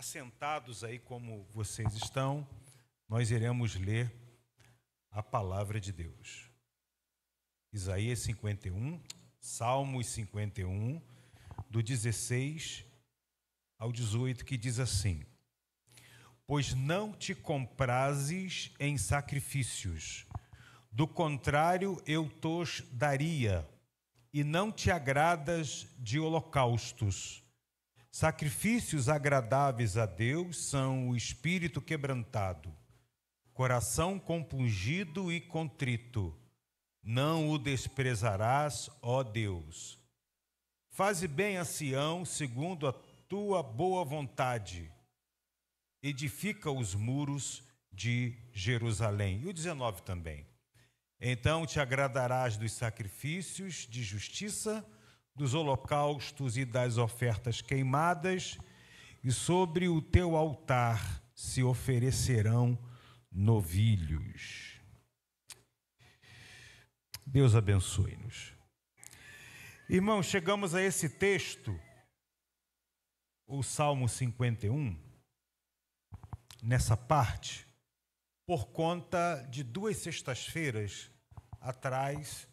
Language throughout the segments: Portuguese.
Assentados aí como vocês estão, nós iremos ler a palavra de Deus. Isaías 51, Salmos 51, do 16 ao 18, que diz assim: Pois não te comprazes em sacrifícios, do contrário eu tos daria, e não te agradas de holocaustos. Sacrifícios agradáveis a Deus são o espírito quebrantado, coração compungido e contrito. Não o desprezarás, ó Deus. Faze bem a Sião segundo a tua boa vontade. Edifica os muros de Jerusalém. E o 19 também. Então te agradarás dos sacrifícios de justiça, dos holocaustos e das ofertas queimadas, e sobre o teu altar se oferecerão novilhos. Deus abençoe-nos. Irmãos, chegamos a esse texto, o Salmo 51, nessa parte, por conta de 2 sextas-feiras atrás,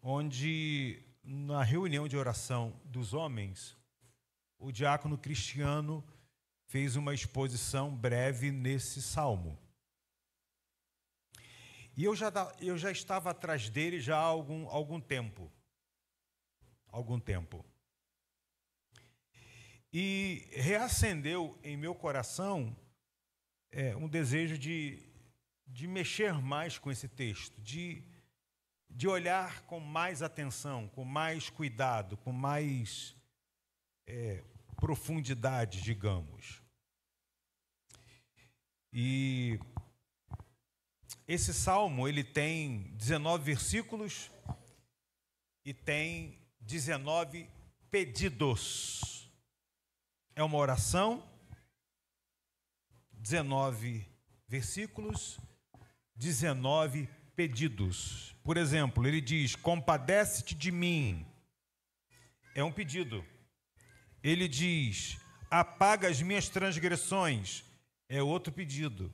onde na reunião de oração dos homens, o diácono Cristiano fez uma exposição breve nesse salmo. E eu já estava atrás dele já há algum tempo. E reacendeu em meu coração um desejo de mexer mais com esse texto, de olhar com mais atenção, com mais cuidado, com mais profundidade, digamos. E esse salmo, ele tem 19 versículos e tem 19 pedidos. É uma oração, 19 versículos, 19 pedidos. Por exemplo, ele diz: compadece-te de mim. É um pedido. Ele diz: apaga as minhas transgressões. É outro pedido.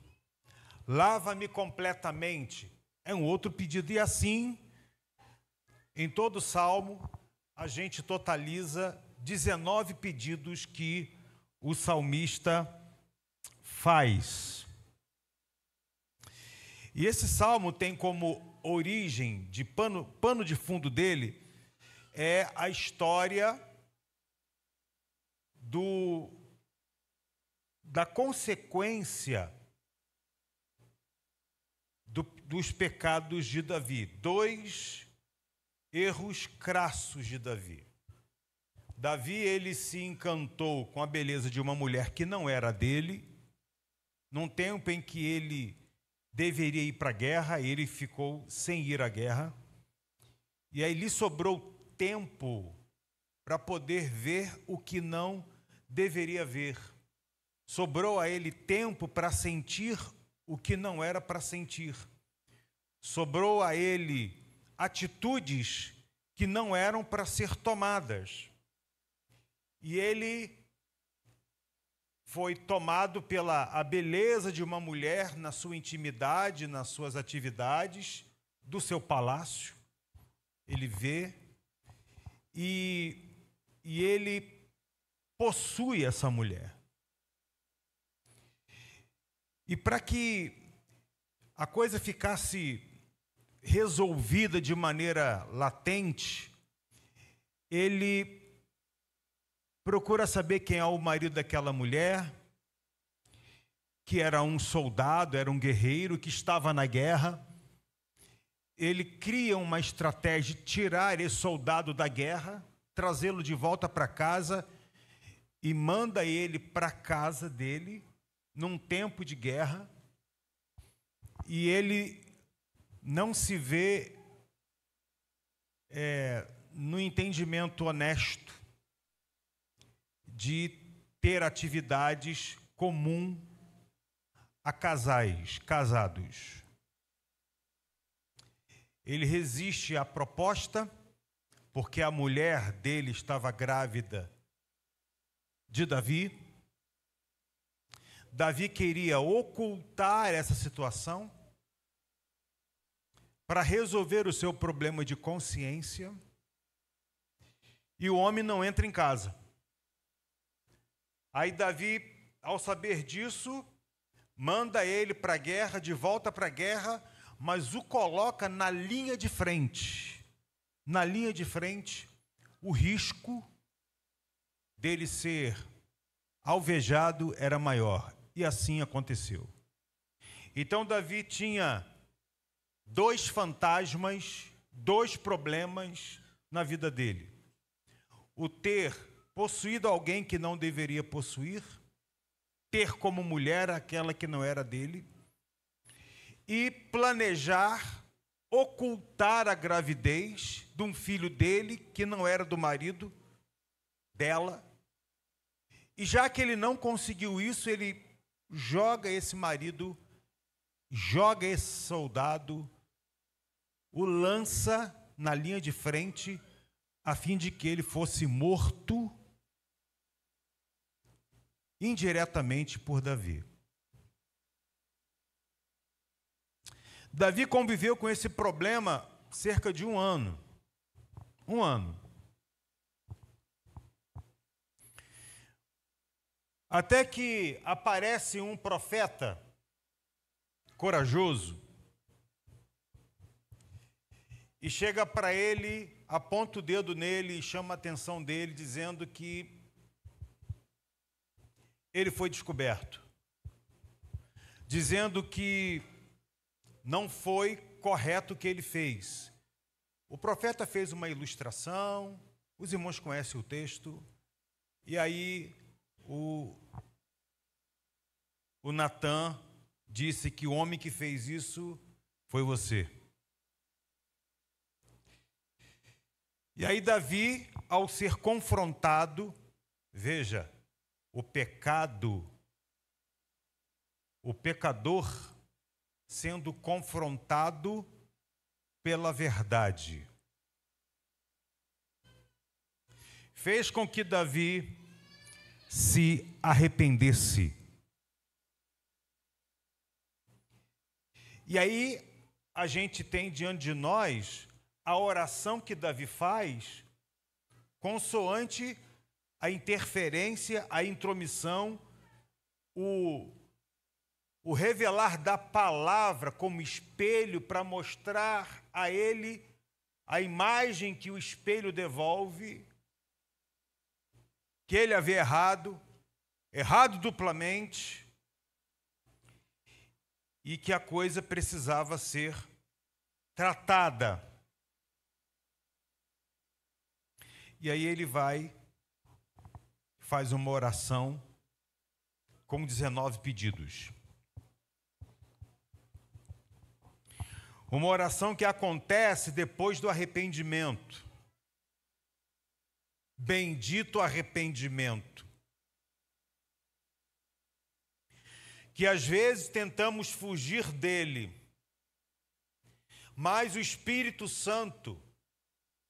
Lava-me completamente. É um outro pedido. E assim, em todo o salmo, a gente totaliza 19 pedidos que o salmista faz. E esse salmo tem como origem, de pano de fundo dele, é a história da consequência dos pecados de Davi. 2 erros crassos de Davi. Davi, ele se encantou com a beleza de uma mulher que não era dele, num tempo em que ele deveria ir para a guerra, ele ficou sem ir à guerra, e aí lhe sobrou tempo para poder ver o que não deveria ver. Sobrou a ele tempo para sentir o que não era para sentir. Sobrou a ele atitudes que não eram para ser tomadas. E ele foi tomado pela beleza de uma mulher na sua intimidade, nas suas atividades, do seu palácio. Ele vê e ele possui essa mulher. E para que a coisa ficasse resolvida de maneira latente, ele procura saber quem é o marido daquela mulher, que era um soldado, era um guerreiro que estava na guerra. Ele cria uma estratégia de tirar esse soldado da guerra, trazê-lo de volta para casa e manda ele para a casa dele num tempo de guerra. E ele não se vê no entendimento honesto de ter atividades comum a casais casados. Ele resiste à proposta, porque a mulher dele estava grávida de Davi, Davi queria ocultar essa situação para resolver o seu problema de consciência, e o homem não entra em casa. Aí Davi, ao saber disso, manda ele para a guerra, de volta para a guerra, mas o coloca na linha de frente. Na linha de frente, o risco dele ser alvejado era maior. E assim aconteceu. Então Davi tinha 2 fantasmas, 2 problemas na vida dele. O ter possuído alguém que não deveria possuir, ter como mulher aquela que não era dele, e planejar ocultar a gravidez de um filho dele que não era do marido dela. E já que ele não conseguiu isso, ele joga esse marido, joga esse soldado, o lança na linha de frente, a fim de que ele fosse morto indiretamente por Davi. Davi conviveu com esse problema cerca de 1 ano. 1 ano. Até que aparece um profeta corajoso e chega para ele, aponta o dedo nele e chama a atenção dele, dizendo que ele foi descoberto, dizendo que não foi correto o que ele fez. O profeta fez uma ilustração, os irmãos conhecem o texto, e aí o Natã disse que o homem que fez isso foi você. E aí Davi, ao ser confrontado, veja, o pecador sendo confrontado pela verdade, fez com que Davi se arrependesse. E aí a gente tem diante de nós a oração que Davi faz, consoante a interferência, a intromissão, o revelar da palavra como espelho para mostrar a ele a imagem que o espelho devolve, que ele havia errado duplamente, e que a coisa precisava ser tratada. E aí ele faz uma oração com 19 pedidos. Uma oração que acontece depois do arrependimento. Bendito arrependimento. Que às vezes tentamos fugir dele, mas o Espírito Santo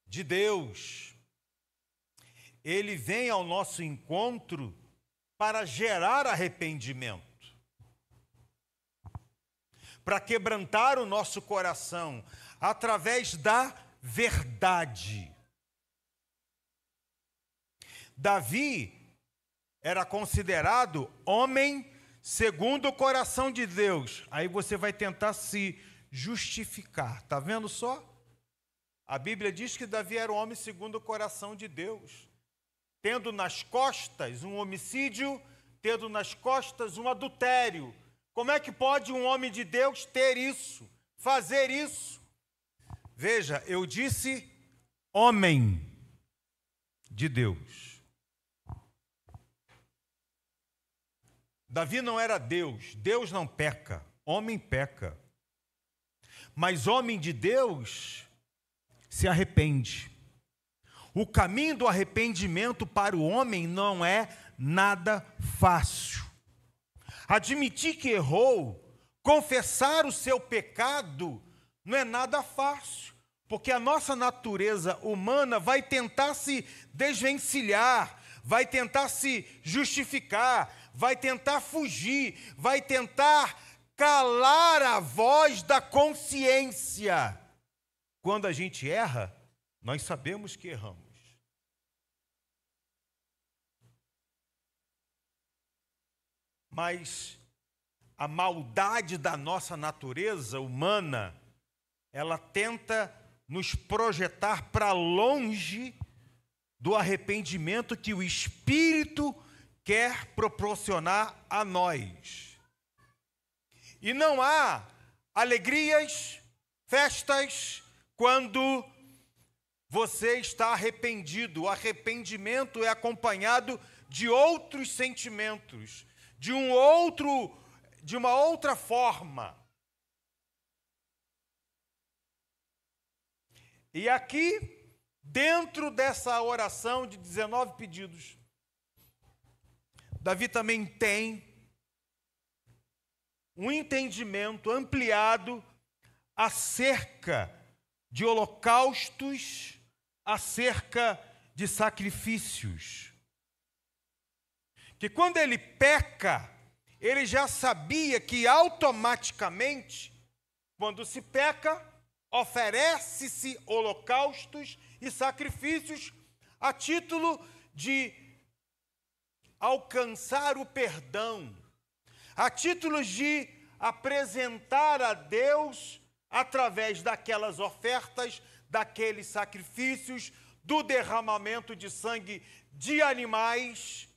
de Deus, ele vem ao nosso encontro para gerar arrependimento, para quebrantar o nosso coração através da verdade. Davi era considerado homem segundo o coração de Deus. Aí você vai tentar se justificar. Está vendo só? A Bíblia diz que Davi era um homem segundo o coração de Deus, tendo nas costas um homicídio, tendo nas costas um adultério. Como é que pode um homem de Deus ter isso, fazer isso? Veja, eu disse homem de Deus. Davi não era Deus, Deus não peca, homem peca. Mas homem de Deus se arrepende. O caminho do arrependimento para o homem não é nada fácil. Admitir que errou, confessar o seu pecado, não é nada fácil, porque a nossa natureza humana vai tentar se desvencilhar, vai tentar se justificar, vai tentar fugir, vai tentar calar a voz da consciência. Quando a gente erra, nós sabemos que erramos. Mas a maldade da nossa natureza humana, ela tenta nos projetar para longe do arrependimento que o Espírito quer proporcionar a nós. E não há alegrias, festas, quando você está arrependido. O arrependimento é acompanhado de outros sentimentos, de uma outra forma. E aqui, dentro dessa oração de 19 pedidos, Davi também tem um entendimento ampliado acerca de holocaustos, acerca de sacrifícios. Que quando ele peca, ele já sabia que automaticamente, quando se peca, oferece-se holocaustos e sacrifícios a título de alcançar o perdão, a título de apresentar a Deus, através daquelas ofertas, daqueles sacrifícios, do derramamento de sangue de animais,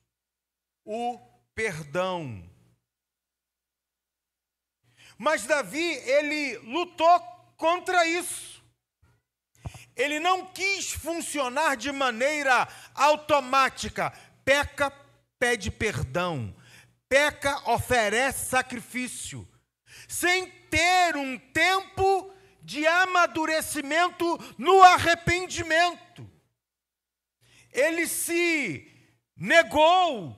o perdão. Mas Davi, ele lutou contra isso. Ele não quis funcionar de maneira automática. Peca, pede perdão. Peca, oferece sacrifício. Sem ter um tempo de amadurecimento no arrependimento. Ele se negou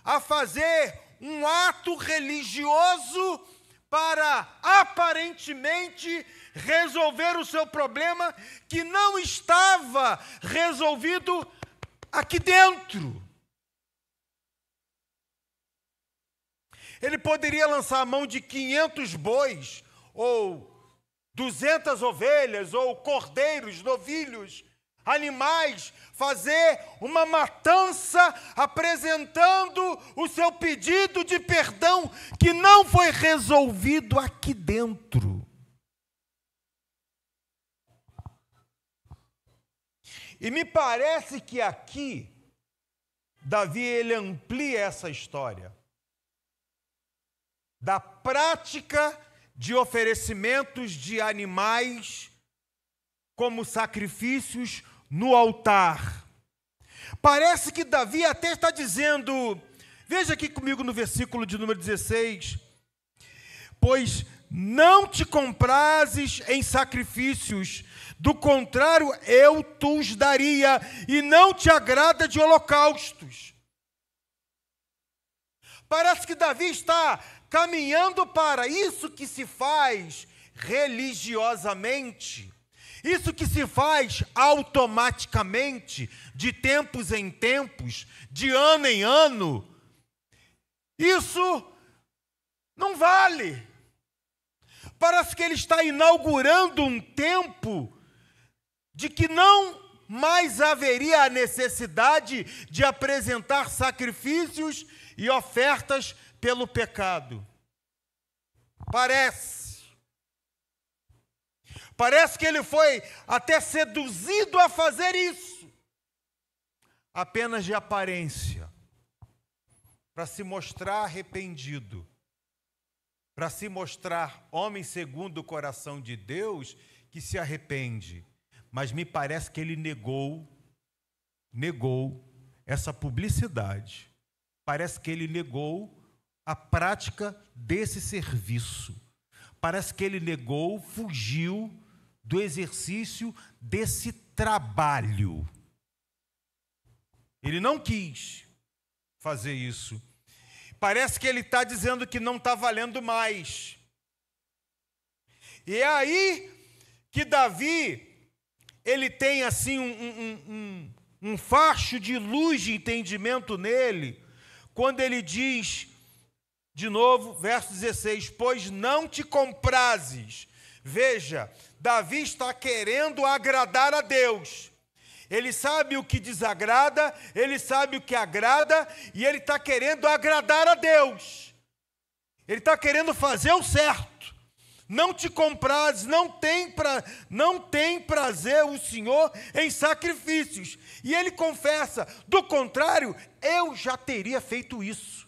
a fazer um ato religioso para aparentemente resolver o seu problema que não estava resolvido aqui dentro. Ele poderia lançar a mão de 500 bois, ou 200 ovelhas, ou cordeiros, novilhos, animais, fazer uma matança apresentando o seu pedido de perdão que não foi resolvido aqui dentro. E me parece que aqui Davi ele amplia essa história da prática de oferecimentos de animais como sacrifícios no altar. Parece que Davi até está dizendo, veja aqui comigo no versículo de número 16, pois não te comprases em sacrifícios, do contrário eu te daria, e não te agrada de holocaustos. Parece que Davi está caminhando para isso que se faz religiosamente, isso que se faz automaticamente, de tempos em tempos, de ano em ano. Isso não vale. Parece que ele está inaugurando um tempo de que não mais haveria a necessidade de apresentar sacrifícios e ofertas pelo pecado. Parece que ele foi até seduzido a fazer isso, apenas de aparência, para se mostrar arrependido, para se mostrar homem segundo o coração de Deus, que se arrepende. Mas me parece que ele negou essa publicidade. Parece que ele negou a prática desse serviço. Parece que ele negou, fugiu do exercício desse trabalho. Ele não quis fazer isso. Parece que ele está dizendo que não está valendo mais. E é aí que Davi, ele tem assim um um facho de luz de entendimento nele, quando ele diz, de novo, verso 16, pois não te comprazes. Veja, Davi está querendo agradar a Deus. Ele sabe o que desagrada, ele sabe o que agrada, e ele está querendo agradar a Deus. Ele está querendo fazer o certo. Não te comprazes, não tem prazer o Senhor em sacrifícios. E ele confessa, do contrário, eu já teria feito isso.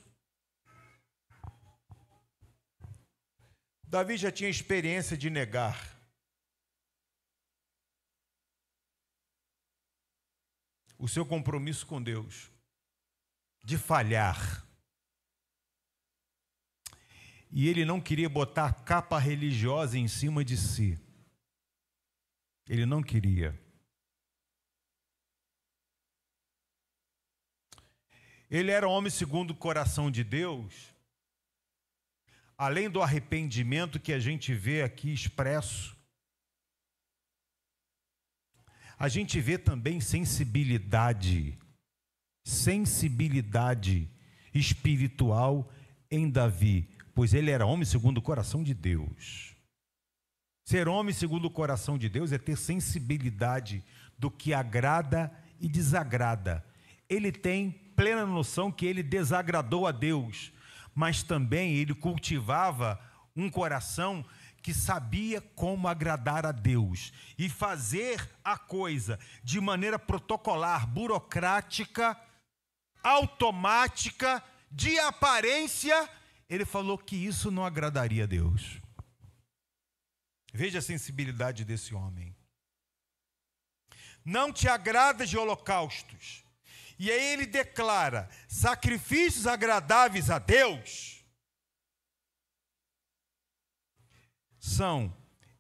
Davi já tinha experiência de negar. O seu compromisso com Deus, de falhar. E ele não queria botar a capa religiosa em cima de si. Ele não queria. Ele era homem segundo o coração de Deus. Além do arrependimento que a gente vê aqui expresso, a gente vê também sensibilidade espiritual em Davi, pois ele era homem segundo o coração de Deus. Ser homem segundo o coração de Deus é ter sensibilidade do que agrada e desagrada. Ele tem plena noção que ele desagradou a Deus, mas também ele cultivava um coração que sabia como agradar a Deus e fazer a coisa de maneira protocolar, burocrática, automática, de aparência. Ele falou que isso não agradaria a Deus. Veja a sensibilidade desse homem. Não te agrada de holocaustos. E aí ele declara, sacrifícios agradáveis a Deus são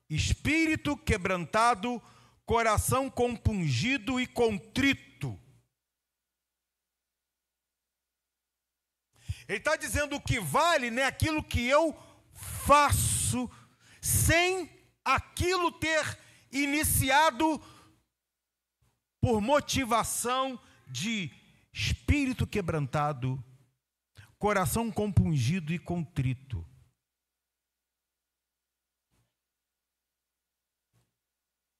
espírito quebrantado, coração compungido e contrito. Ele está dizendo o que vale, né, aquilo que eu faço, sem aquilo ter iniciado por motivação de espírito quebrantado, coração compungido e contrito.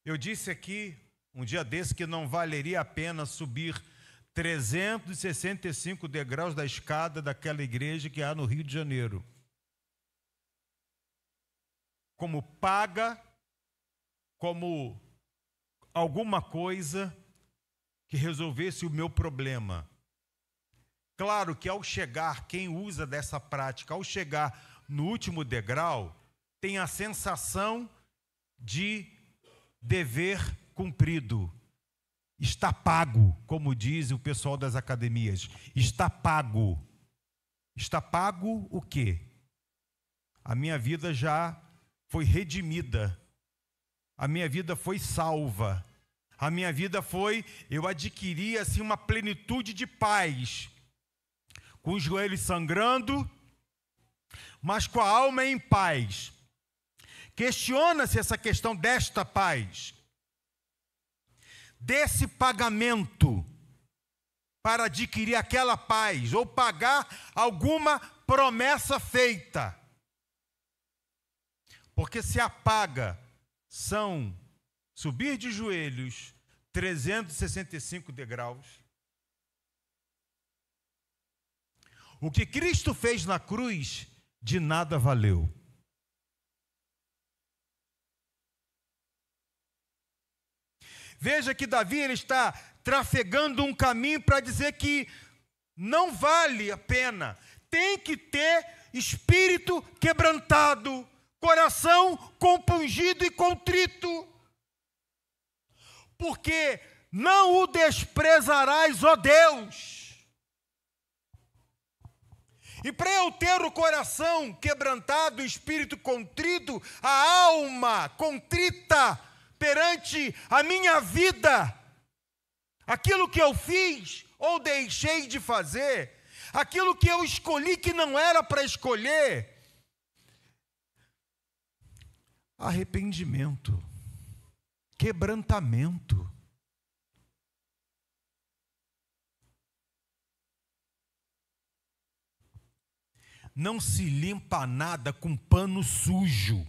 Eu disse aqui, um dia desse, que não valeria a pena subir 365 degraus da escada daquela igreja que há no Rio de Janeiro, como paga, como alguma coisa que resolvesse o meu problema. Claro que ao chegar, quem usa dessa prática, ao chegar no último degrau, tem a sensação de dever cumprido. Está pago, como diz o pessoal das academias. Está pago. Está pago o quê? A minha vida já foi redimida. A minha vida foi salva. A minha vida foi, eu adquiri assim uma plenitude de paz. Com os joelhos sangrando, mas com a alma em paz. Questiona-se essa questão desta paz, desse pagamento para adquirir aquela paz, ou pagar alguma promessa feita. Porque se a paga são subir de joelhos 365 degraus, o que Cristo fez na cruz de nada valeu. Veja que Davi ele está trafegando um caminho para dizer que não vale a pena. Tem que ter espírito quebrantado, coração compungido e contrito. Porque não o desprezarás, ó Deus. E para eu ter o coração quebrantado, o espírito contrito, a alma contrita perante a minha vida, aquilo que eu fiz ou deixei de fazer, aquilo que eu escolhi que não era para escolher, arrependimento, quebrantamento. não se limpa nada com pano sujo.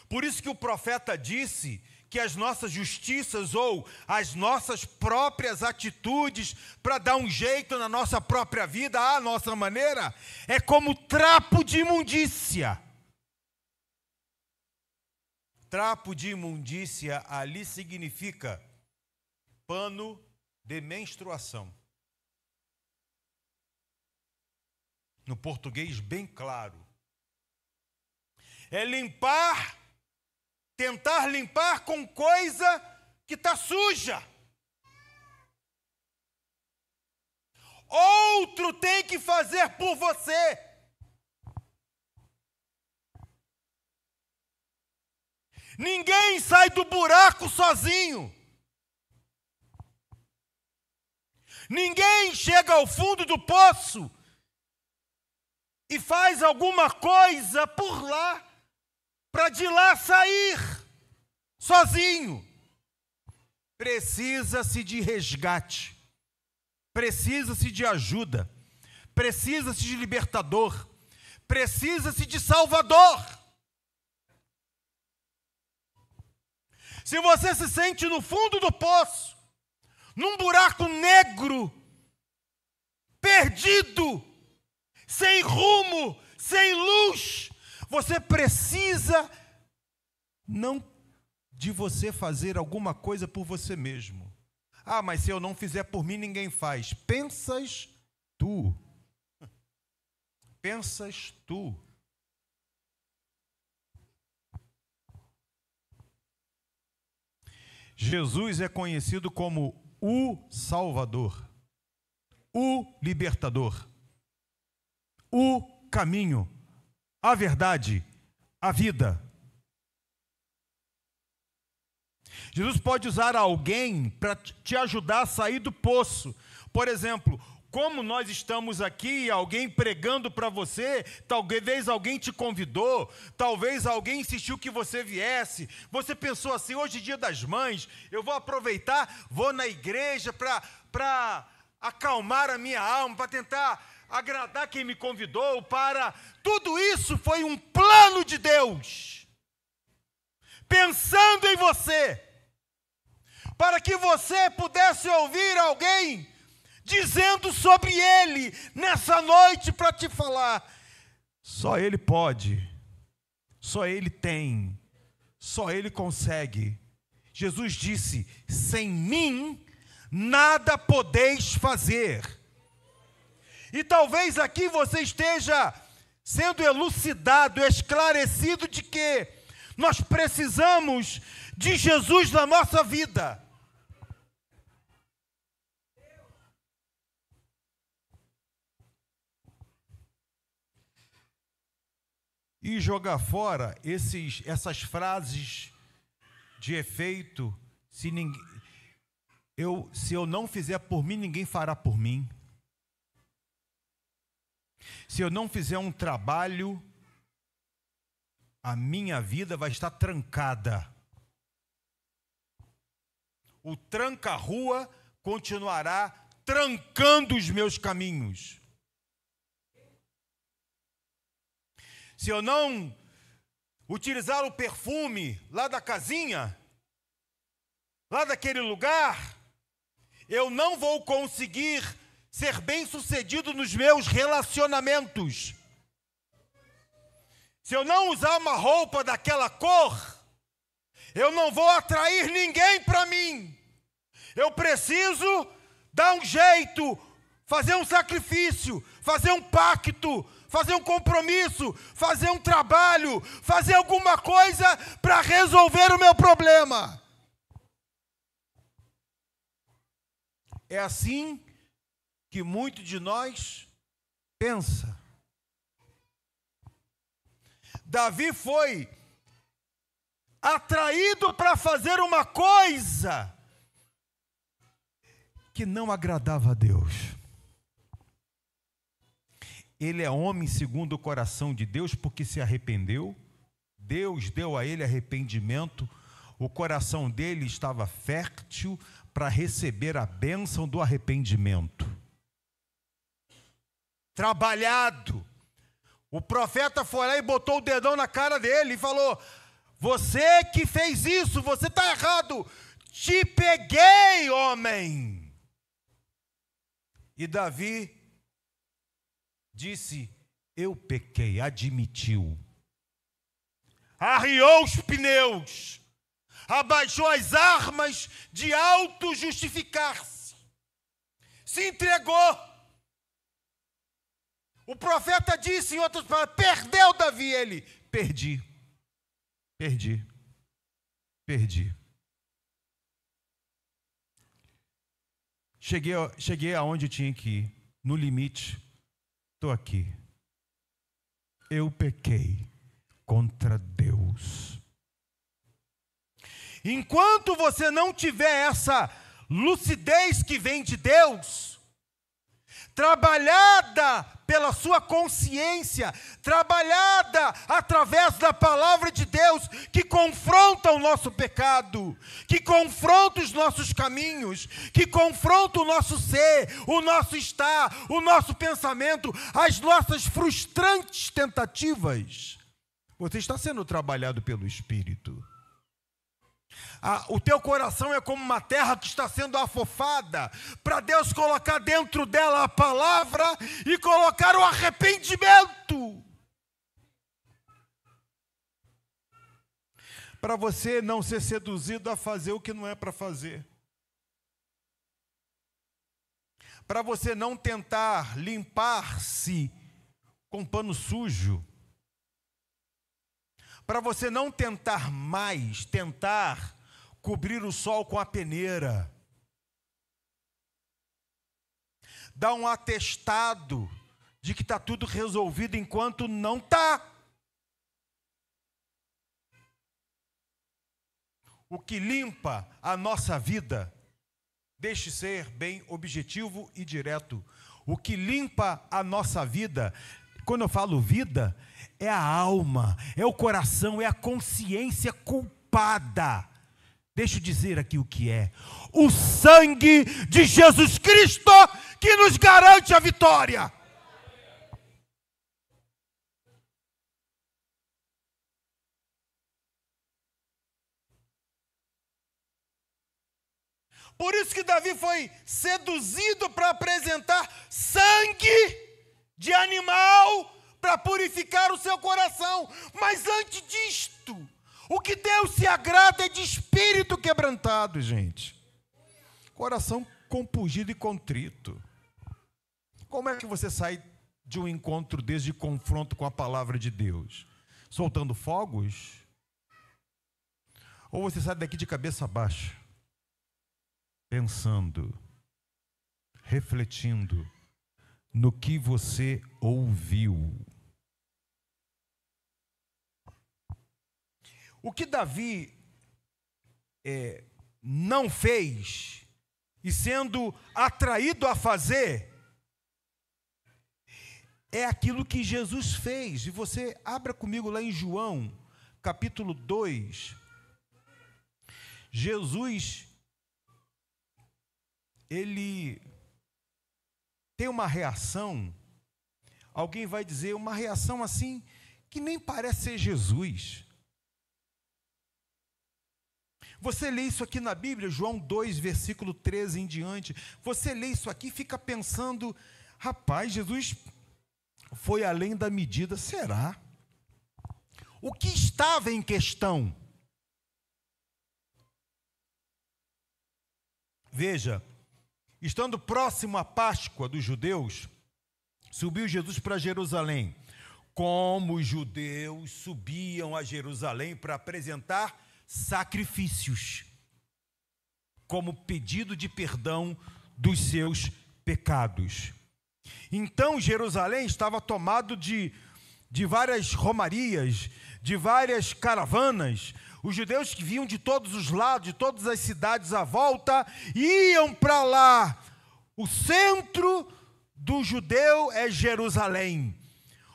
Por isso que o profeta disse que as nossas justiças ou as nossas próprias atitudes para dar um jeito na nossa própria vida, à nossa maneira, é como trapo de imundícia. Trapo de imundícia ali significa pano de menstruação. No português bem claro. É limpar, tentar limpar com coisa que está suja. Outro tem que fazer por você. Ninguém sai do buraco sozinho. Ninguém chega ao fundo do poço e faz alguma coisa por lá, para de lá sair sozinho. Precisa-se de resgate, precisa-se de ajuda, precisa-se de libertador, precisa-se de salvador. Se você se sente no fundo do poço, num buraco negro, perdido, sem rumo, sem luz, você precisa não de você fazer alguma coisa por você mesmo. Ah, mas se eu não fizer por mim, ninguém faz. Pensas tu. Pensas tu. Jesus é conhecido como o Salvador, o Libertador, o caminho, a verdade, a vida. Jesus pode usar alguém para te ajudar a sair do poço. Por exemplo, como nós estamos aqui, alguém pregando para você, talvez alguém te convidou, talvez alguém insistiu que você viesse, você pensou assim, hoje é dia das mães, eu vou aproveitar, vou na igreja para acalmar a minha alma, para tentar agradar quem me convidou, tudo isso foi um plano de Deus, pensando em você, para que você pudesse ouvir alguém dizendo sobre Ele, nessa noite, para te falar, só Ele pode, só Ele tem, só Ele consegue. Jesus disse, sem mim, nada podeis fazer. E talvez aqui você esteja sendo elucidado, esclarecido de que nós precisamos de Jesus na nossa vida. E jogar fora essas frases de efeito, se eu não fizer por mim, ninguém fará por mim. Se eu não fizer um trabalho, a minha vida vai estar trancada. O tranca-rua continuará trancando os meus caminhos. Se eu não utilizar o perfume lá da casinha, lá daquele lugar, eu não vou conseguir ser bem-sucedido nos meus relacionamentos. Se eu não usar uma roupa daquela cor, eu não vou atrair ninguém para mim. Eu preciso dar um jeito, fazer um sacrifício, fazer um pacto, fazer um compromisso, fazer um trabalho, fazer alguma coisa para resolver o meu problema. É assim que muito de nós pensa. Davi foi atraído para fazer uma coisa que não agradava a Deus. Ele é homem segundo o coração de Deus porque se arrependeu. Deus deu a ele arrependimento. O coração dele estava fértil para receber a bênção do arrependimento. trabalhado. O profeta foi lá e botou o dedão na cara dele e falou: você que fez isso, você está errado. Te peguei, homem. E Davi disse: eu pequei, admitiu. Arriou os pneus, abaixou as armas de auto-justificar-se, se entregou. O profeta disse, em outras palavras, perdeu Davi. Ele: perdi. Cheguei aonde eu tinha que ir, no limite. Estou aqui. Eu pequei contra Deus. Enquanto você não tiver essa lucidez que vem de Deus, trabalhada pela sua consciência, trabalhada através da palavra de Deus, que confronta o nosso pecado, que confronta os nossos caminhos, que confronta o nosso ser, o nosso estar, o nosso pensamento, as nossas frustrantes tentativas, você está sendo trabalhado pelo Espírito. O teu coração é como uma terra que está sendo afofada, para Deus colocar dentro dela a palavra e colocar o arrependimento. Para você não ser seduzido a fazer o que não é para fazer. Para você não tentar limpar-se com pano sujo. Para você não tentar cobrir o sol com a peneira. Dar um atestado de que está tudo resolvido enquanto não está. O que limpa a nossa vida, deixe ser bem objetivo e direto. O que limpa a nossa vida, quando eu falo vida, é a alma, é o coração, é a consciência culpada. Deixa eu dizer aqui o que é: o sangue de Jesus Cristo que nos garante a vitória. Por isso que Davi foi seduzido para apresentar sangue de animal para purificar o seu coração. Mas antes disto, o que Deus se agrada é de espírito quebrantado, gente. Coração compungido e contrito. Como é que você sai de um encontro desse de confronto com a palavra de Deus? Soltando fogos? Ou você sai daqui de cabeça baixa, pensando, refletindo no que você ouviu? O que Davi não fez, e sendo atraído a fazer, é aquilo que Jesus fez. E você abra comigo lá em João, capítulo 2. Jesus, ele tem uma reação, alguém vai dizer, uma reação assim, que nem parece ser Jesus. Você lê isso aqui na Bíblia, João 2, versículo 13 em diante. Você lê isso aqui e fica pensando: rapaz, Jesus foi além da medida, será? O que estava em questão? Veja, estando próximo à Páscoa dos judeus, subiu Jesus para Jerusalém. Como os judeus subiam a Jerusalém para apresentar sacrifícios, como pedido de perdão dos seus pecados. Então Jerusalém estava tomado de várias romarias, de várias caravanas. Os judeus que vinham de todos os lados, de todas as cidades à volta, iam para lá. O centro do judeu é Jerusalém.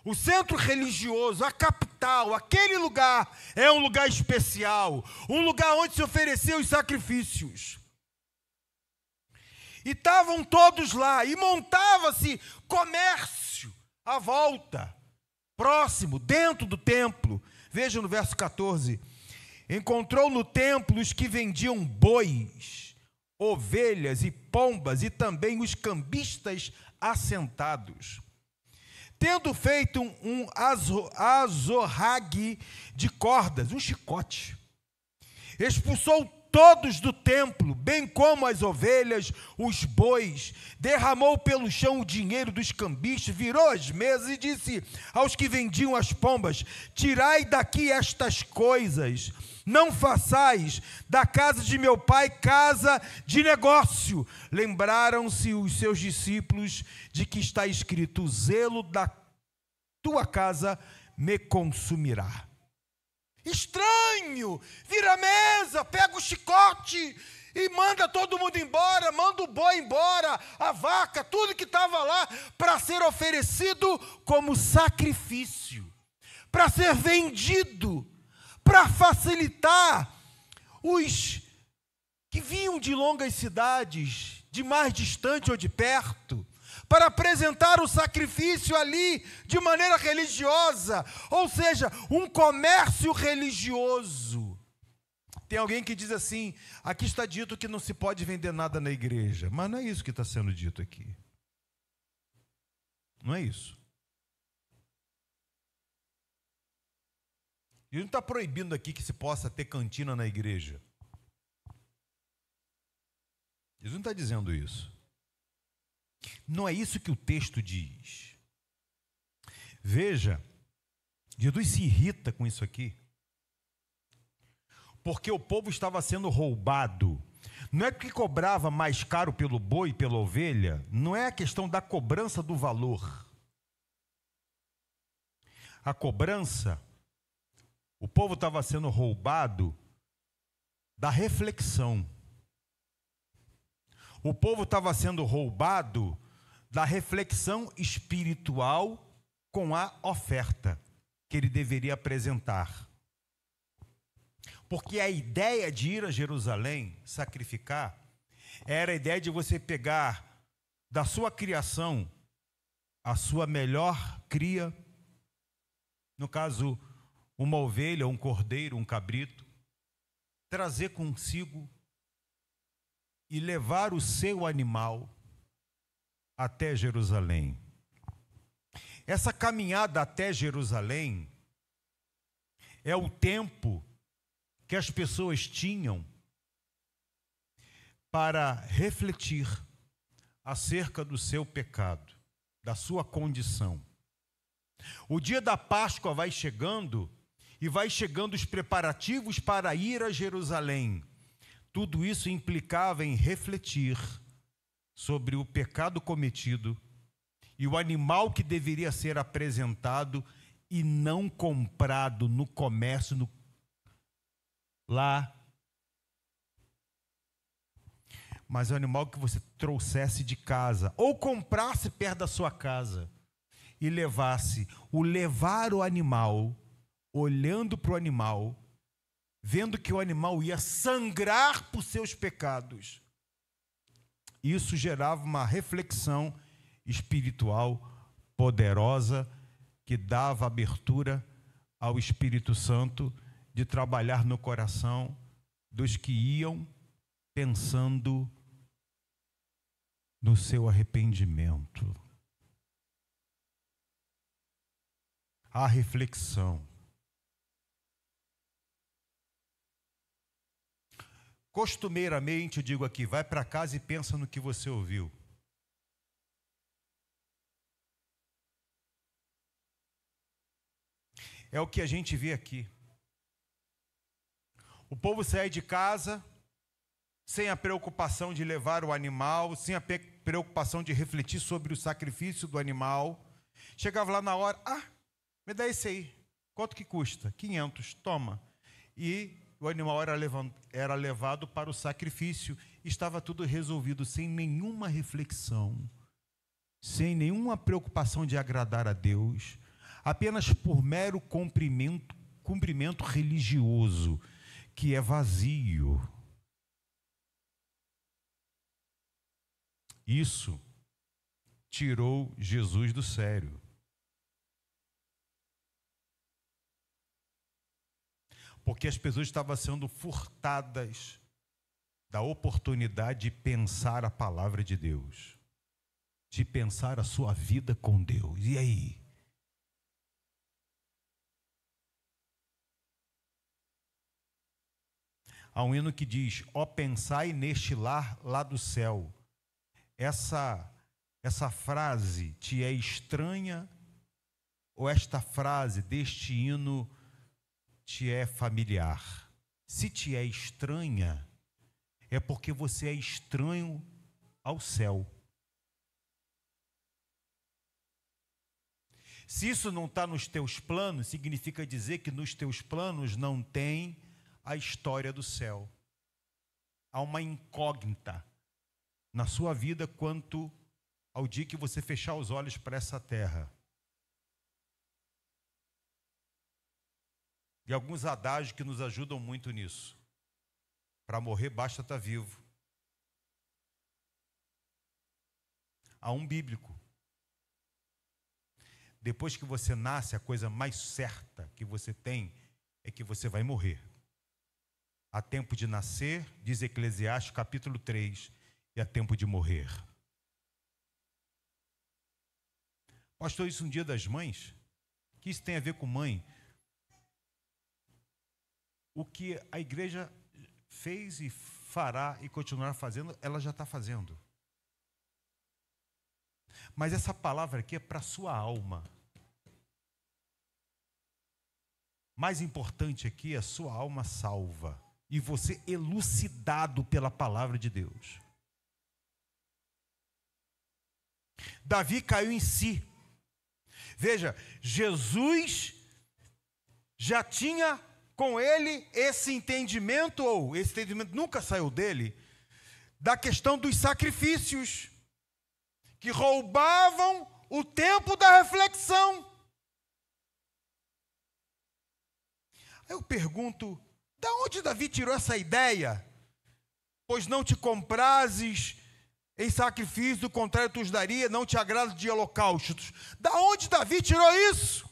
O centro religioso, a capital, aquele lugar é um lugar especial, um lugar onde se ofereciam os sacrifícios. E estavam todos lá, e montava-se comércio, à volta, próximo, dentro do templo. Veja no verso 14. Encontrou no templo os que vendiam bois, ovelhas e pombas, e também os cambistas assentados. Tendo feito um azorrague de cordas, um chicote, expulsou todos do templo, bem como as ovelhas, os bois, derramou pelo chão o dinheiro dos cambistas, virou as mesas e disse aos que vendiam as pombas: tirai daqui estas coisas, não façais da casa de meu pai casa de negócio. Lembraram-se os seus discípulos de que está escrito: o zelo da tua casa me consumirá. Estranho, vira a mesa, pega o chicote e manda todo mundo embora, manda o boi embora, a vaca, tudo que estava lá, para ser oferecido como sacrifício, para ser vendido, para facilitar os que vinham de longas cidades, de mais distante ou de perto, para apresentar o sacrifício ali de maneira religiosa, ou seja, um comércio religioso. Tem alguém que diz assim: aqui está dito que não se pode vender nada na igreja, mas não é isso que está sendo dito aqui. Não é isso. Ele não está proibindo aqui que se possa ter cantina na igreja. Jesus não está dizendo isso. Não é isso que o texto diz. Veja, Jesus se irrita com isso aqui, porque o povo estava sendo roubado. Não é que cobrava mais caro pelo boi, pela ovelha, não é a questão da cobrança do valor. A cobrança, o povo estava sendo roubado da reflexão. O povo estava sendo roubado da reflexão espiritual com a oferta que ele deveria apresentar. Porque a ideia de ir a Jerusalém sacrificar era a ideia de você pegar da sua criação a sua melhor cria, no caso, uma ovelha, um cordeiro, um cabrito, trazer consigo e levar o seu animal até Jerusalém. Essa caminhada até Jerusalém é o tempo que as pessoas tinham para refletir acerca do seu pecado, da sua condição. O dia da Páscoa vai chegando e vai chegando os preparativos para ir a Jerusalém. Tudo isso implicava em refletir sobre o pecado cometido e o animal que deveria ser apresentado e não comprado no comércio lá, mas o animal que você trouxesse de casa ou comprasse perto da sua casa e levasse. Levar o animal, olhando para o animal, vendo que o animal ia sangrar por seus pecados. Isso gerava uma reflexão espiritual poderosa que dava abertura ao Espírito Santo de trabalhar no coração dos que iam pensando no seu arrependimento. A reflexão. Costumeiramente, eu digo aqui, vai para casa e pensa no que você ouviu. É o que a gente vê aqui. O povo sai de casa sem a preocupação de levar o animal, sem a preocupação de refletir sobre o sacrifício do animal. Chegava lá na hora: me dá esse aí. Quanto que custa? 500, toma. E o animal era levado para o sacrifício. Estava tudo resolvido, sem nenhuma reflexão, sem nenhuma preocupação de agradar a Deus, apenas por mero cumprimento religioso, que é vazio. Isso tirou Jesus do sério. Porque as pessoas estavam sendo furtadas da oportunidade de pensar a palavra de Deus, de pensar a sua vida com Deus. E aí? Há um hino que diz: ó, pensai neste lar lá do céu. Essa frase te é estranha, ou esta frase deste hino te é familiar? Se te é estranha, é porque você é estranho ao céu. Se isso não está nos teus planos, significa dizer que nos teus planos não tem a história do céu. Há uma incógnita na sua vida quanto ao dia que você fechar os olhos para essa terra. E alguns adágios que nos ajudam muito nisso. Para morrer basta estar vivo. Há um bíblico. Depois que você nasce, a coisa mais certa que você tem é que você vai morrer. Há tempo de nascer, diz Eclesiastes capítulo 3, e há tempo de morrer. Pastor, isso um dia das mães? O que isso tem a ver com mãe? O que a igreja fez e fará e continuará fazendo, ela já está fazendo. Mas essa palavra aqui é para a sua alma. Mais importante aqui é a sua alma salva e você elucidado pela palavra de Deus. Davi caiu em si. Veja, Jesus já tinha com ele esse entendimento, ou esse entendimento nunca saiu dele, da questão dos sacrifícios, que roubavam o tempo da reflexão. Aí eu pergunto, da onde Davi tirou essa ideia? Pois não te comprases em sacrifício, do contrário tu os daria, não te agrada de holocaustos. Da onde Davi tirou isso?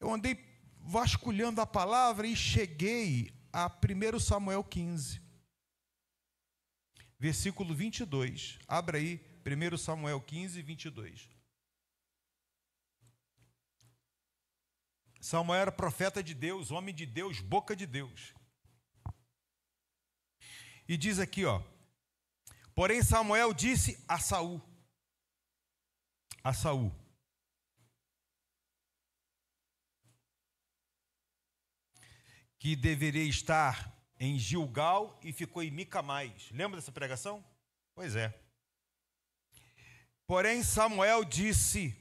Eu andei vasculhando a palavra e cheguei a 1 Samuel 15. Versículo 22. Abra aí, 1 Samuel 15, 22. Samuel era profeta de Deus, homem de Deus, boca de Deus. E diz aqui, ó: porém Samuel disse a Saul, que deveria estar em Gilgal e ficou em Micamais. Lembra dessa pregação? Pois é. Porém Samuel disse: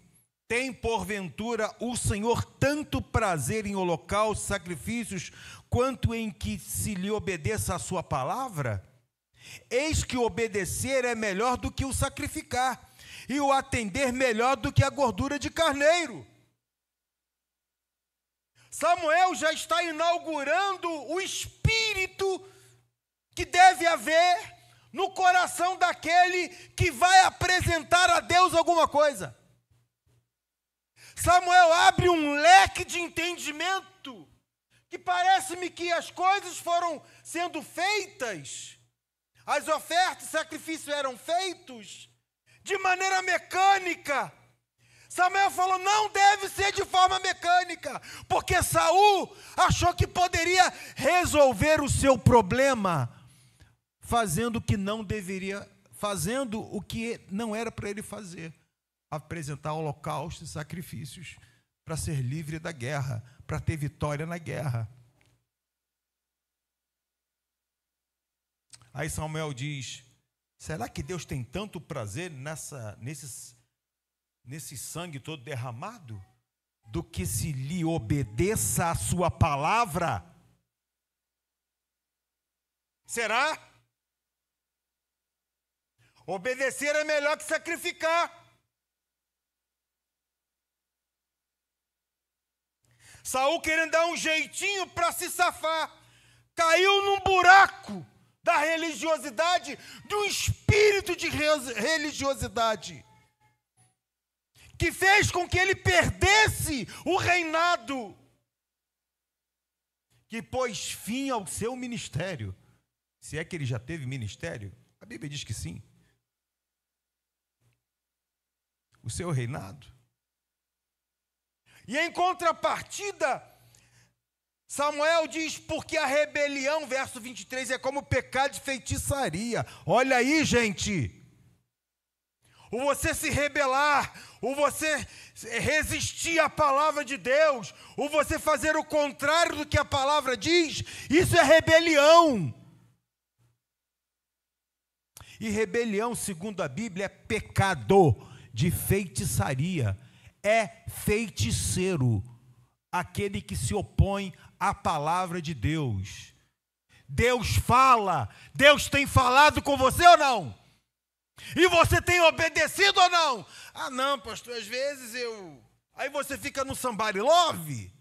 tem porventura o Senhor tanto prazer em holocaustos, sacrifícios, quanto em que se lhe obedeça a sua palavra? Eis que o obedecer é melhor do que o sacrificar, e o atender melhor do que a gordura de carneiro. Samuel já está inaugurando o espírito que deve haver no coração daquele que vai apresentar a Deus alguma coisa. Samuel abre um leque de entendimento que parece-me que as coisas foram sendo feitas, as ofertas e sacrifícios eram feitos de maneira mecânica. Samuel falou, não deve ser de forma mecânica, porque Saul achou que poderia resolver o seu problema fazendo o que não deveria, fazendo o que não era para ele fazer. Apresentar holocaustos e sacrifícios para ser livre da guerra, para ter vitória na guerra. Aí Samuel diz, será que Deus tem tanto prazer nesse sangue todo derramado, do que se lhe obedeça a sua palavra? Será? Obedecer é melhor que sacrificar. Saul querendo dar um jeitinho para se safar, caiu num buraco da religiosidade, de um espírito de religiosidade, que fez com que ele perdesse o reinado. que pôs fim ao seu ministério. Se é que ele já teve ministério, a Bíblia diz que sim. O seu reinado. E em contrapartida, Samuel diz, porque a rebelião, verso 23, é como pecado de feitiçaria. Olha aí, gente. O você se rebelar, o você resistir à palavra de Deus, o você fazer o contrário do que a palavra diz, isso é rebelião. E rebelião, segundo a Bíblia, é pecado de feitiçaria. É feiticeiro aquele que se opõe à palavra de Deus. Deus fala, Deus tem falado com você ou não? E você tem obedecido ou não? Ah não, pastor, às vezes eu... Aí você fica no somebody love,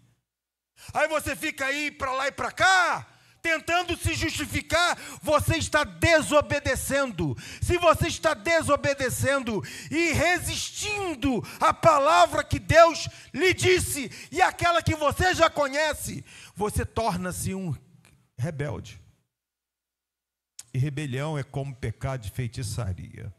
aí você fica aí para lá e para cá, tentando se justificar. Você está desobedecendo. Se você está desobedecendo e resistindo à palavra que Deus lhe disse, e aquela que você já conhece, você torna-se um rebelde. E rebelião é como pecado de feitiçaria.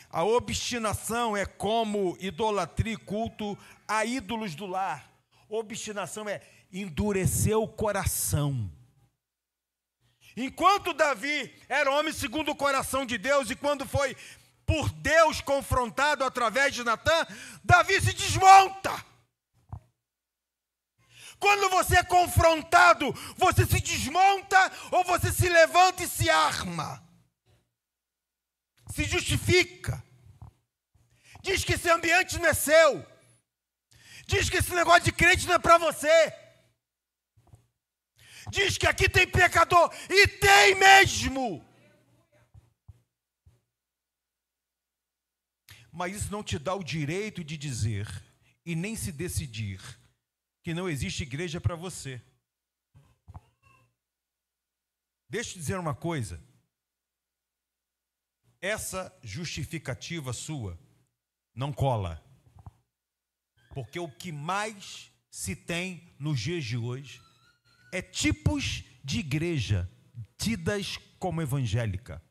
A obstinação é como idolatria e culto a ídolos do lar. Obstinação é endurecer o coração. Enquanto Davi era homem segundo o coração de Deus, e quando foi por Deus confrontado através de Natã, Davi se desmonta. Quando você é confrontado, você se desmonta ou você se levanta e se arma? Se justifica. Diz que esse ambiente não é seu. Diz que esse negócio de crente não é para você. Diz que aqui tem pecador, e tem mesmo. Mas isso não te dá o direito de dizer e nem se decidir que não existe igreja para você. Deixa eu te dizer uma coisa. Essa justificativa sua não cola. Porque o que mais se tem nos dias de hoje é tipos de igreja tidas como evangélica.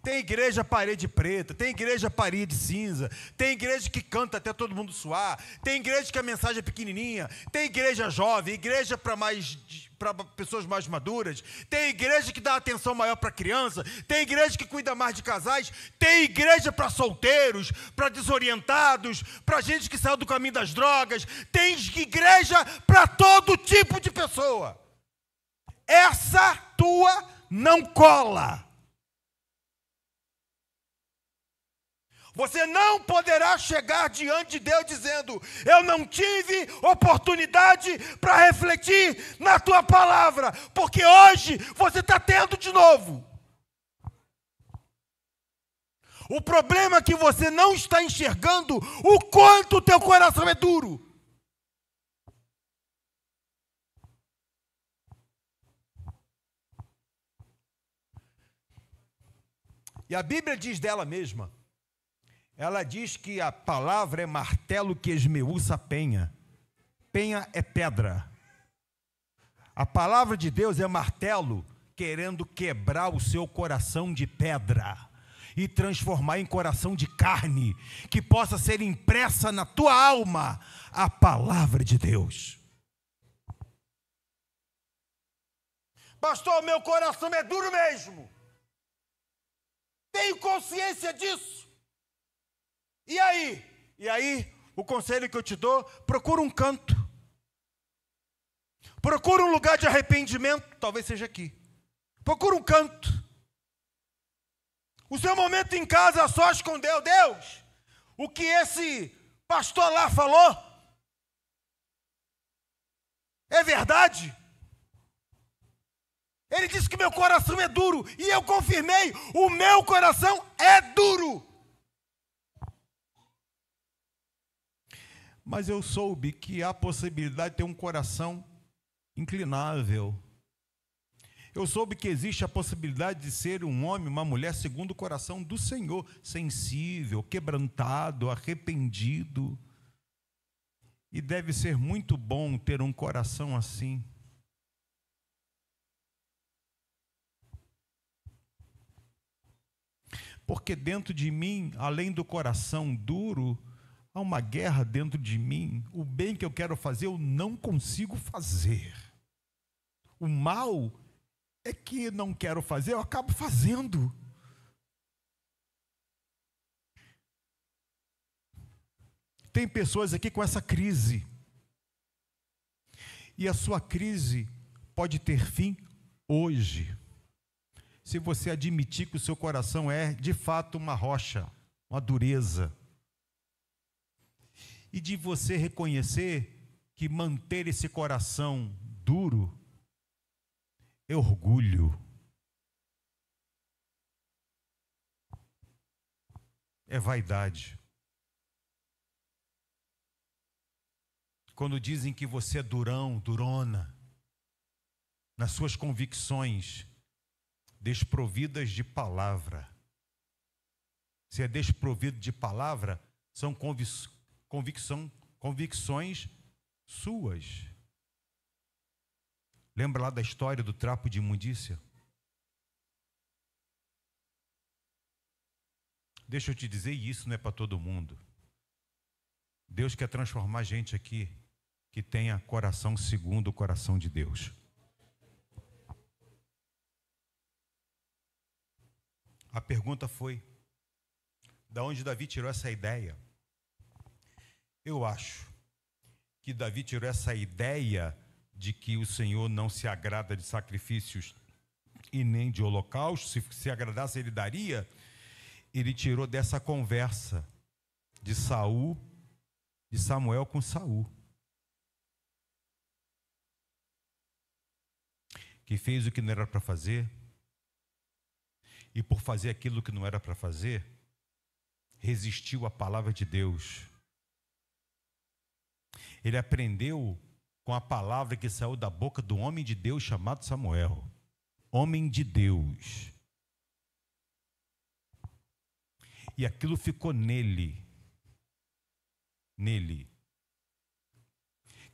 Tem igreja parede preta, tem igreja parede cinza, tem igreja que canta até todo mundo suar, tem igreja que a mensagem é pequenininha, tem igreja jovem, igreja para pessoas mais maduras, tem igreja que dá atenção maior para criança, tem igreja que cuida mais de casais, tem igreja para solteiros, para desorientados, para gente que saiu do caminho das drogas, tem igreja para todo tipo de pessoa. Essa tua não cola. Você não poderá chegar diante de Deus dizendo: eu não tive oportunidade para refletir na tua palavra, porque hoje você está tendo de novo. O problema é que você não está enxergando o quanto o teu coração é duro. E a Bíblia diz dela mesma. Ela diz que a palavra é martelo que esmiuça a penha. Penha é pedra. A palavra de Deus é martelo querendo quebrar o seu coração de pedra e transformar em coração de carne, que possa ser impressa na tua alma a palavra de Deus. Pastor, meu coração é duro mesmo. Tenho consciência disso. E aí? E aí, o conselho que eu te dou, procura um canto. Procura um lugar de arrependimento, talvez seja aqui. Procura um canto. O seu momento em casa só escondeu, Deus, o que esse pastor lá falou é verdade? Ele disse que meu coração é duro, e eu confirmei, o meu coração é duro. Mas eu soube que há possibilidade de ter um coração inclinável. Eu soube que existe a possibilidade de ser um homem, uma mulher segundo o coração do Senhor, sensível, quebrantado, arrependido. E deve ser muito bom ter um coração assim. Porque dentro de mim, além do coração duro, há uma guerra dentro de mim. O bem que eu quero fazer, eu não consigo fazer. O mal é que não quero fazer, eu acabo fazendo. Tem pessoas aqui com essa crise. E a sua crise pode ter fim hoje. Se você admitir que o seu coração é, de fato, uma rocha, uma dureza. E de você reconhecer que manter esse coração duro é orgulho. É vaidade. Quando dizem que você é durão, durona, nas suas convicções, desprovidas de palavra. Se é desprovido de palavra, são convicções suas. Lembra lá da história do trapo de imundícia? Deixa eu te dizer, isso não é para todo mundo. Deus quer transformar gente aqui que tenha coração segundo o coração de Deus. A pergunta foi, de onde Davi tirou essa ideia? Eu acho que Davi tirou essa ideia de que o Senhor não se agrada de sacrifícios e nem de holocaustos. Se agradasse, ele daria. Ele tirou dessa conversa de Samuel com Saul, que fez o que não era para fazer, e por fazer aquilo que não era para fazer, resistiu à palavra de Deus. Ele aprendeu com a palavra que saiu da boca do homem de Deus chamado Samuel. Homem de Deus. E aquilo ficou nele. Nele.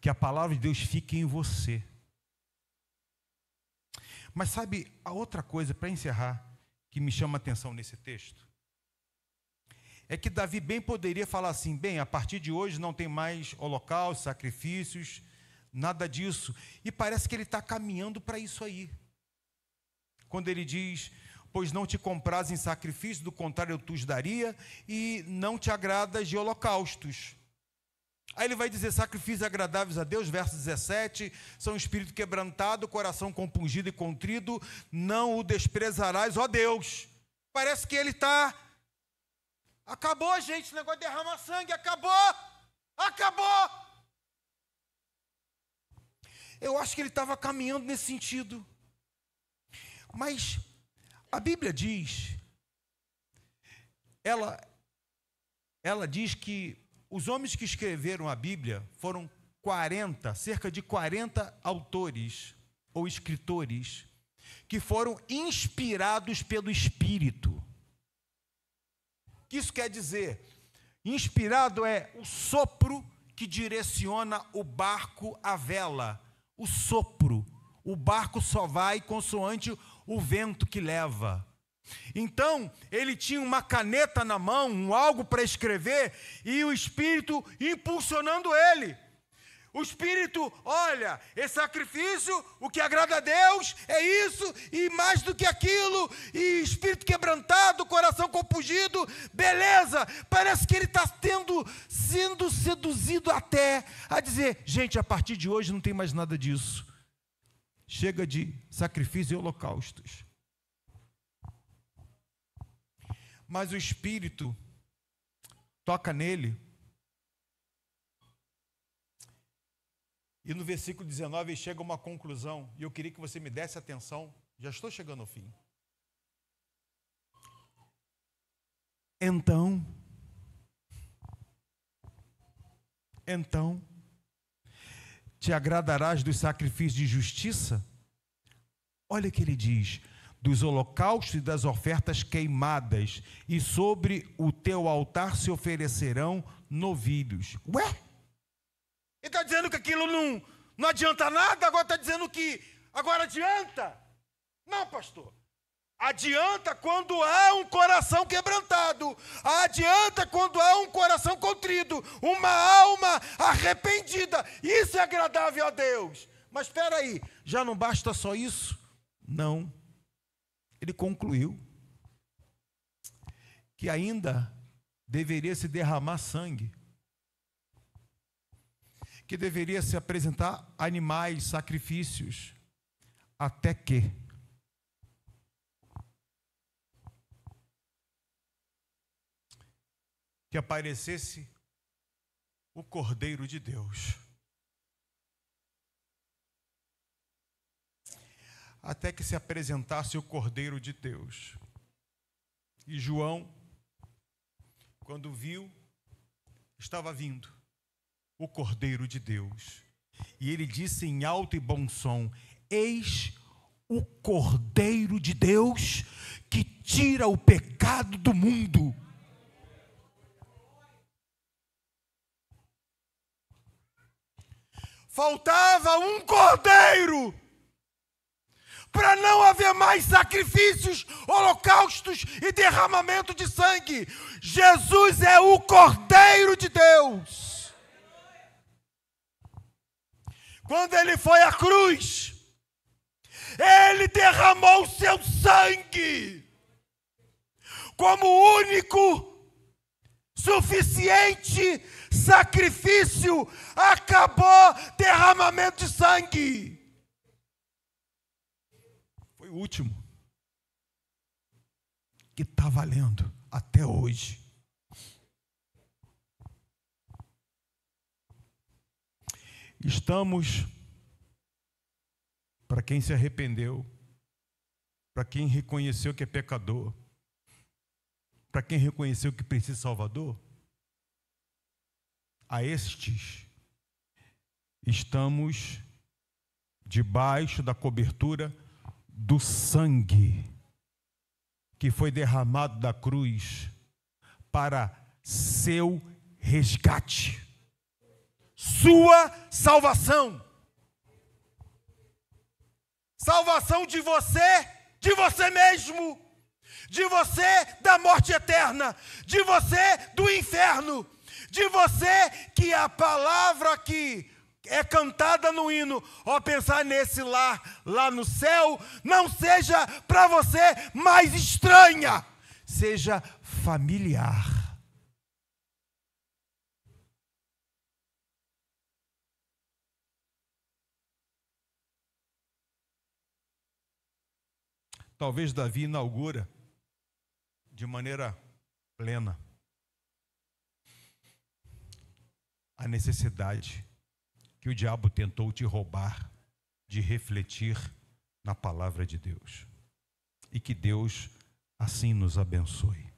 Que a palavra de Deus fique em você. Mas sabe, a outra coisa, para encerrar, que me chama a atenção nesse texto, é que Davi bem poderia falar assim, bem, a partir de hoje não tem mais holocaustos, sacrifícios, nada disso. E parece que ele está caminhando para isso aí. Quando ele diz, pois não te compraz em sacrifício, do contrário eu te os daria, e não te agradas de holocaustos. Aí ele vai dizer, sacrifícios agradáveis a Deus, verso 17, são espírito quebrantado, coração compungido e contrido, não o desprezarás, ó Deus. Parece que ele está... Acabou, gente, esse negócio de derramar sangue, acabou! Acabou! Eu acho que ele estava caminhando nesse sentido. Mas a Bíblia diz, ela diz que os homens que escreveram a Bíblia foram cerca de 40 autores ou escritores que foram inspirados pelo Espírito. O que isso quer dizer? Inspirado é o sopro que direciona o barco à vela. O sopro. O barco só vai consoante o vento que leva. Então, ele tinha uma caneta na mão, algo para escrever, e o Espírito impulsionando ele. O Espírito, olha, esse sacrifício, o que agrada a Deus é isso, e mais do que aquilo, e espírito quebrantado, coração compungido, beleza. Parece que ele está sendo seduzido até a dizer, gente, a partir de hoje não tem mais nada disso. Chega de sacrifício e holocaustos. Mas o Espírito toca nele. E no versículo 19 ele chega a uma conclusão. E eu queria que você me desse atenção. Já estou chegando ao fim. Então, te agradarás dos sacrifícios de justiça? Olha o que ele diz. Dos holocaustos e das ofertas queimadas, e sobre o teu altar se oferecerão novilhos. Ué? está dizendo que aquilo não adianta nada, agora está dizendo que agora adianta. Não, pastor. Adianta quando há um coração quebrantado. Adianta quando há um coração contrito. Uma alma arrependida. Isso é agradável a Deus. Mas espera aí, já não basta só isso? Não. Ele concluiu que ainda deveria se derramar sangue, que deveria se apresentar animais, sacrifícios, até que aparecesse o Cordeiro de Deus. Até que se apresentasse o Cordeiro de Deus. E João, quando viu, estava vindo o Cordeiro de Deus. E ele disse em alto e bom som: eis o Cordeiro de Deus que tira o pecado do mundo. Faltava um cordeiro para não haver mais sacrifícios, holocaustos e derramamento de sangue. Jesus é o Cordeiro de Deus. Quando ele foi à cruz, ele derramou o seu sangue como único, suficiente sacrifício. Acabou derramamento de sangue. Foi o último que está valendo até hoje. Estamos, para quem se arrependeu, para quem reconheceu que é pecador, para quem reconheceu que precisa de Salvador, a estes estamos debaixo da cobertura do sangue que foi derramado da cruz para seu resgate, sua salvação, salvação de você mesmo, de você da morte eterna, de você do inferno, de você que a palavra que é cantada no hino, ao pensar nesse lar, lá no céu, não seja para você mais estranha, seja familiar. Talvez Davi inaugura de maneira plena a necessidade que o diabo tentou te roubar de refletir na palavra de Deus. E que Deus assim nos abençoe.